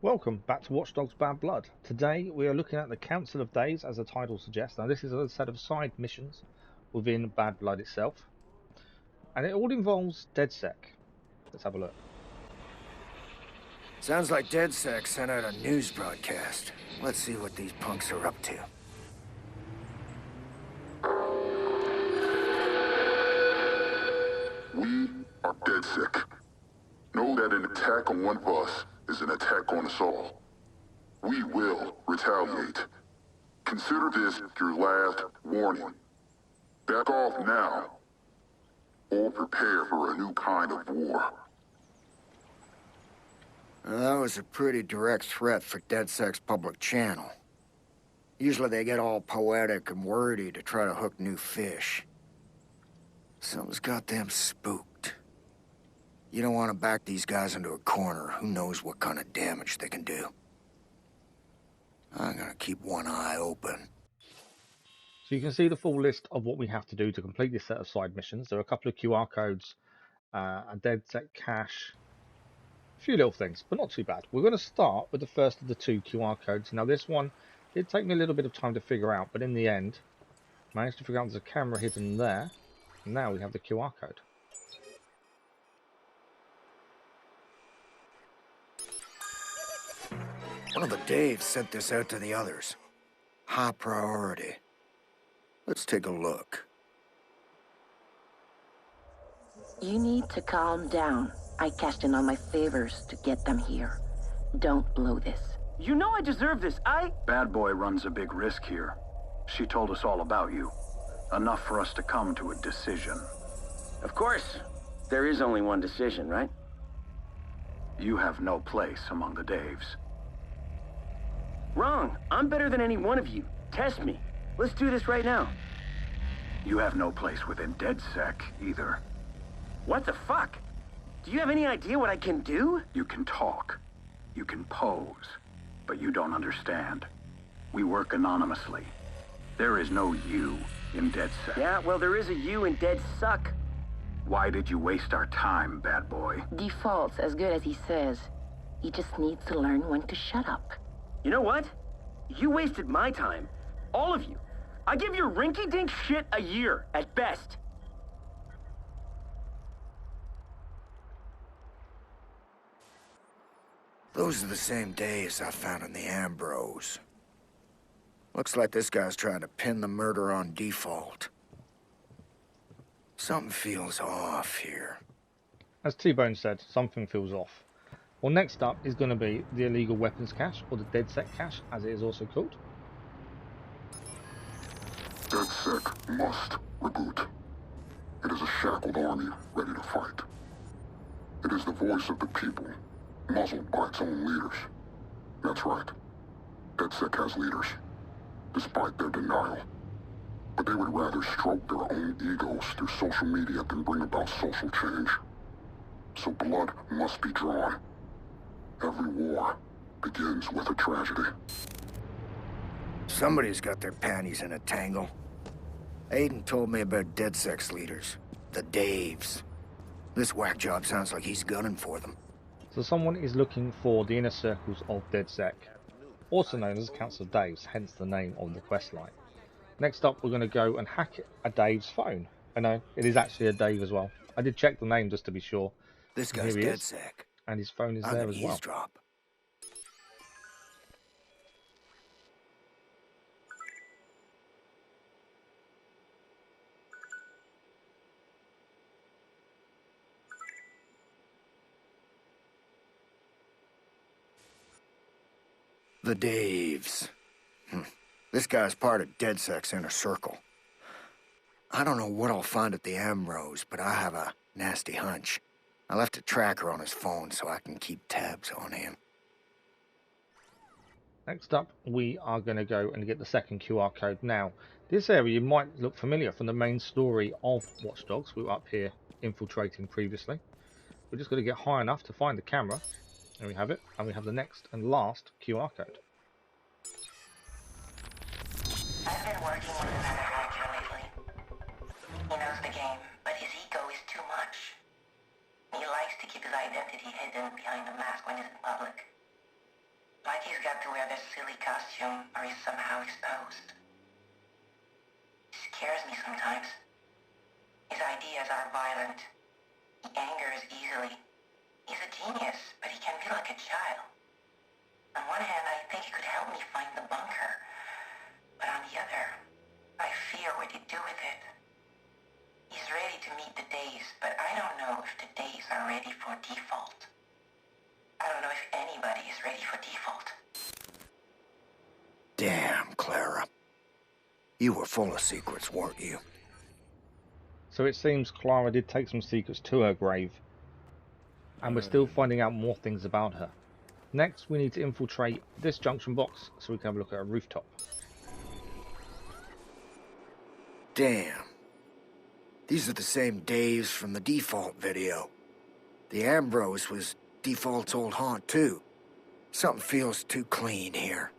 Welcome back to Watch Dogs Bad Blood. Today we are looking at the Council of Days, as the title suggests. Now this is a set of side missions within Bad Blood itself, and it all involves Dedsec. Let's have a look. Sounds like Dedsec sent out a news broadcast. Let's see what these punks are up to. We are Dedsec. Know that an attack on one of us is an attack on us all. We will retaliate. Consider this your last warning. Back off now, or prepare for a new kind of war. Well, that was a pretty direct threat for Dedsec's public channel. Usually they get all poetic and wordy to try to hook new fish. Something's got them spooked. You don't want to back these guys into a corner. Who knows what kind of damage they can do. I'm gonna keep one eye open. So you can see the full list of what we have to do to complete this set of side missions. There are a couple of QR codes, a Dedsec cache, a few little things, but not too bad. We're going to start with the first of the two QR codes. Now this one did take me a little bit of time to figure out, but in the end, managed to figure out there's a camera hidden there. And now we have the QR code. One of the Daves sent this out to the others. High priority. Let's take a look. You need to calm down. I cashed in on my favors to get them here. Don't blow this. You know I deserve this. Bad boy runs a big risk here. She told us all about you. Enough for us to come to a decision. Of course. There is only one decision, right? You have no place among the Daves. Wrong. I'm better than any one of you. Test me. Let's do this right now. You have no place within Dedsec, either. What the fuck? Do you have any idea what I can do? You can talk. You can pose. But you don't understand. We work anonymously. There is no you in Dedsec. Yeah, well, there is a you in Dead Suck. Why did you waste our time, bad boy? Default's as good as he says. He just needs to learn when to shut up. You know what? You wasted my time. All of you. I give your rinky-dink shit a year, at best. Those are the same days I found in the Ambrose. Looks like this guy's trying to pin the murder on Default. Something feels off here. As T-Bone said, something feels off. Well, next up is going to be the illegal weapons cache, or the Dedsec cache, as it is also called. Dedsec must reboot. It is a shackled army ready to fight. It is the voice of the people, muzzled by its own leaders. That's right. Dedsec has leaders, despite their denial. But they would rather stroke their own egos through social media than bring about social change. So blood must be drawn. Every war begins with a tragedy. Somebody's got their panties in a tangle. Aiden told me about Dedsec's leaders, the Daves. This whack job sounds like he's gunning for them. So someone is looking for the inner circles of Dedsec, also known as Council of Daves, hence the name of the questline. Next up, we're going to go and hack a Dave's phone. I know, it is actually a Dave as well. I did check the name just to be sure. This guy's Dedsec. And his phone is I'm there gonna as well. eavesdrop. The Daves. This guy's part of Dedsec's inner circle. I don't know what I'll find at the Ambrose, but I have a nasty hunch. I left a tracker on his phone so I can keep tabs on him. Next up, we are going to go and get the second QR code. Now, this area might look familiar from the main story of Watch Dogs. We were up here infiltrating previously. We're just going to get high enough to find the camera. There we have it. And we have the next and last QR code. I've been working with another hacker lately. He knows the game, but his ego is too much. He likes to keep his identity hidden behind a mask when he's in public. to wear this silly costume or is somehow exposed. Scares me sometimes. His ideas are violent. He angers easily. He's a genius, but he can be like a child. On one hand, I think he could help me find the bunker. But on the other, I fear what he'd do with it. He's ready to meet the days, but I don't know if the days are ready for default. I don't know if anybody is ready for default. Damn, Clara. You were full of secrets, weren't you? So it seems Clara did take some secrets to her grave, and we're still finding out more things about her. Next, we need to infiltrate this junction box so we can have a look at a rooftop. Damn. These are the same Daves from the Default video. The Ambrose was Default's old haunt too. Something feels too clean here.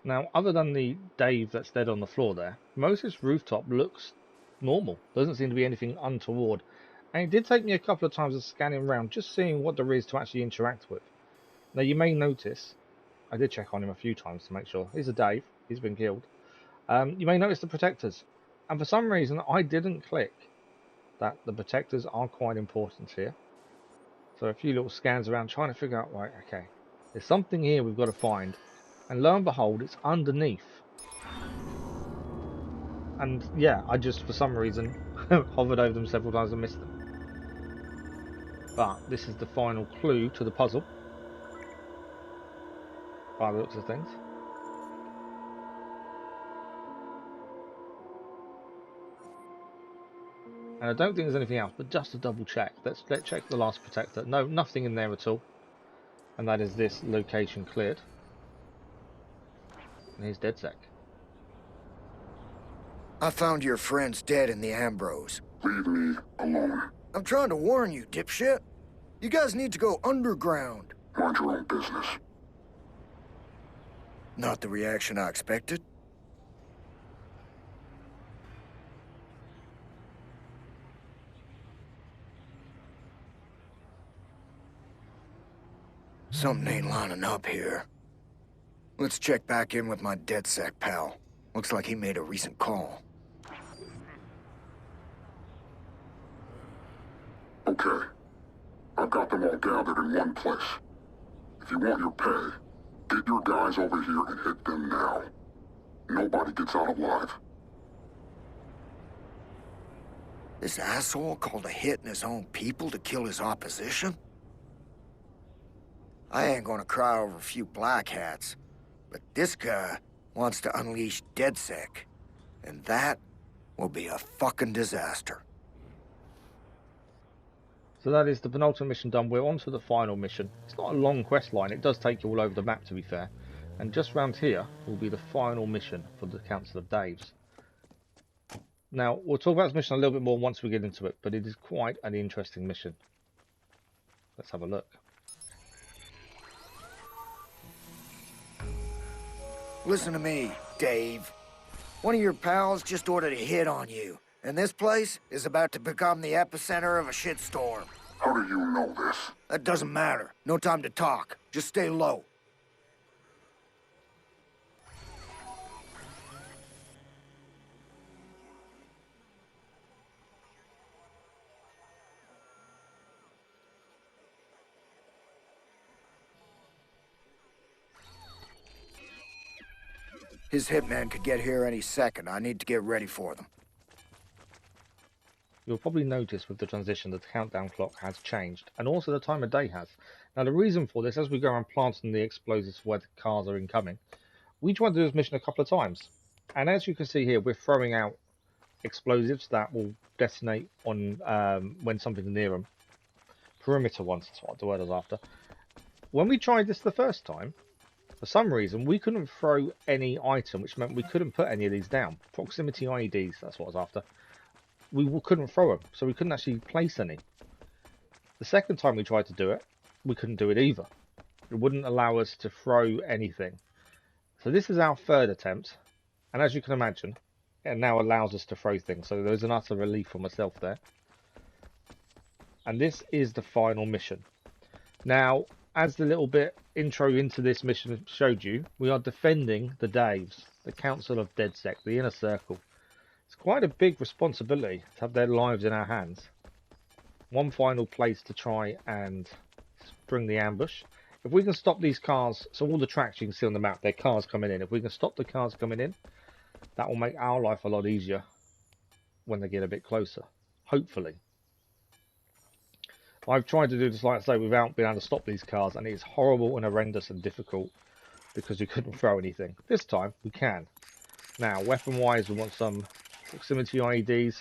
Now, other than the Dave that's dead on the floor there, most of this rooftop looks normal. Doesn't seem to be anything untoward. And it did take me a couple of times of scanning around, just seeing what there is to actually interact with. Now, you may notice, I did check on him a few times to make sure. He's a Dave. He's been killed. You may notice the protectors. And for some reason, I didn't click that the protectors are quite important here. So a few little scans around, trying to figure out, right, okay, there's something here we've got to find. And lo and behold, it's underneath. And yeah, I just, for some reason, hovered over them several times and missed them. But this is the final clue to the puzzle, by the looks of things. And I don't think there's anything else, but just to double check, let's check the last protector. No, nothing in there at all. And that is this location cleared. And here's Dedsec. I found your friends dead in the Ambrose. Leave me alone. I'm trying to warn you, dipshit. You guys need to go underground. Mind your own business. Not the reaction I expected. Something ain't lining up here. Let's check back in with my Dedsec pal. Looks like he made a recent call. Okay. I've got them all gathered in one place. If you want your pay, get your guys over here and hit them now. Nobody gets out alive. This asshole called a hit in his own people to kill his opposition? I ain't gonna cry over a few black hats, but this guy wants to unleash Dedsec, and that will be a fucking disaster. So that is the penultimate mission done. We're on to the final mission. It's not a long quest line. It does take you all over the map, to be fair. And just round here will be the final mission for the Council of Daves. Now, we'll talk about this mission a little bit more once we get into it, but it is quite an interesting mission. Let's have a look. Listen to me, Dave. One of your pals just ordered a hit on you, and this place is about to become the epicenter of a shitstorm. How do you know this? That doesn't matter. No time to talk. Just stay low. His hitman could get here any second. I need to get ready for them. You'll probably notice with the transition that the countdown clock has changed, and also the time of day has. Now the reason for this, as we go around planting the explosives where the cars are incoming, we tried to do this mission a couple of times. And as you can see here, we're throwing out explosives that will detonate on when something's near them. Perimeter ones, that's what the word I was after. When we tried this the first time, for some reason, we couldn't throw any item, which meant we couldn't put any of these down. Proximity IEDs, that's what I was after. We couldn't throw them, so we couldn't actually place any. The second time we tried to do it, we couldn't do it either. It wouldn't allow us to throw anything. So this is our third attempt, and as you can imagine, it now allows us to throw things. So there's an utter relief for myself there. And this is the final mission. Now, as the little bit intro into this mission showed you, we are defending the Daves, the Council of Dedsec, the Inner Circle. It's quite a big responsibility to have their lives in our hands. One final place to try and spring the ambush. If we can stop these cars, so all the tracks you can see on the map, they're cars coming in. If we can stop the cars coming in, that will make our life a lot easier when they get a bit closer. Hopefully. I've tried to do this, like I say, without being able to stop these cars, and it is horrible and horrendous and difficult because you couldn't throw anything. This time, we can. Now, weapon-wise, we want some proximity IEDs.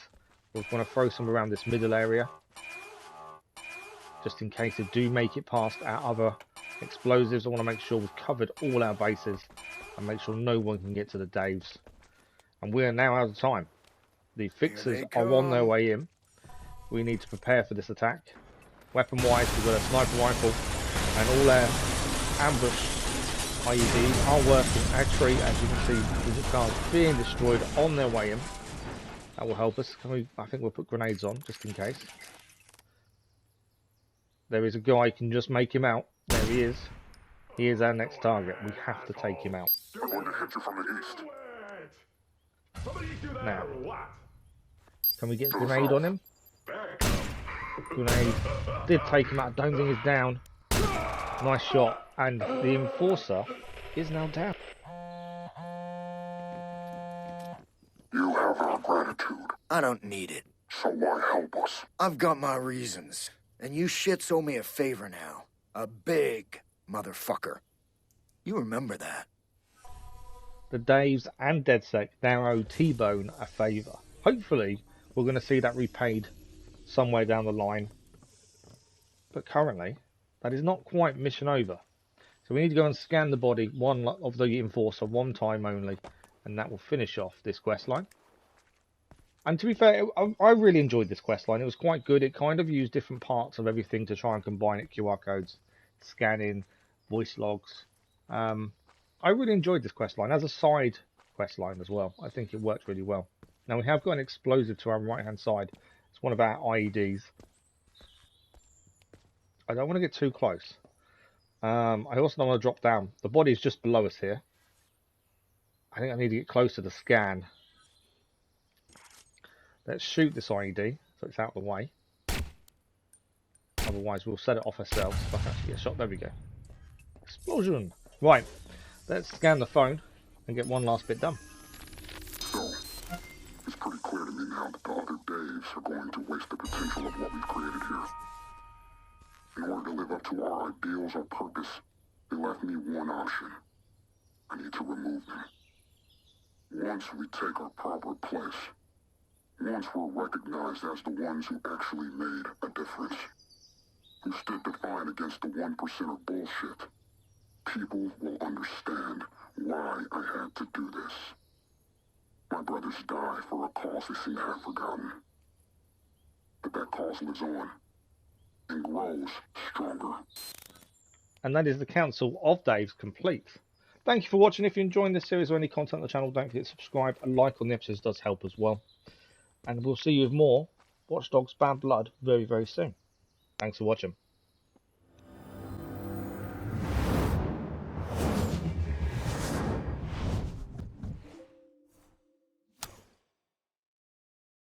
We're going to throw some around this middle area, just in case they do make it past our other explosives. I want to make sure we've covered all our bases and make sure no one can get to the Daves. And we are now out of time. The fixers are on their way in. We need to prepare for this attack. Weapon-wise, we've got a sniper rifle, and all our ambush IEDs are working. Actually, as you can see, the cars being destroyed on their way in. That will help us. I think we'll put grenades on, just in case. There is a guy, can just make him out. There he is. He is our next target. We have to take him out. They're going to hit you from the east. Now, can we get a grenade on him? Grenade did take him out. I don't think he's down. Nice shot. And the enforcer is now down. You have our gratitude. I don't need it. So why help us? I've got my reasons. And you shits owe me a favor now. A big motherfucker. You remember that. The Daves and Dedsec now owe T-Bone a favour. Hopefully, we're going to see that repaid somewhere down the line. But currently, that is not quite mission over. So we need to go and scan the body one of the enforcer one time only, and that will finish off this quest line. And to be fair, I really enjoyed this quest line. It was quite good. It kind of used different parts of everything to try and combine it. QR codes, scanning, voice logs. I really enjoyed this quest line as a side quest line as well. I think it worked really well. Now we have got an explosive to our right hand side. It's one of our IEDs. I don't want to get too close. I also don't want to drop down. The body is just below us here. I think I need to get closer to scan. Let's shoot this IED so it's out of the way. Otherwise we'll set it off ourselves. If I can actually get a shot. There we go. Explosion! Right. Let's scan the phone and get one last bit done. So, it's pretty clear to me now that the other Daves are going to waste the potential of what we've created here. In order to live up to our ideals or purpose, they left me one option. I need to remove them. Once we take our proper place, once we're recognized as the ones who actually made a difference, who stood defiant against the 1% of bullshit, people will understand why I had to do this. My brothers died for a cause they seem to have forgotten. But that cause lives on and grows stronger. And that is the Council of Daves complete. Thank you for watching. If you're enjoying this series or any content on the channel, don't forget to subscribe. A like on the episodes does help as well. And we'll see you with more Watch Dogs Bad Blood very, very soon. Thanks for watching.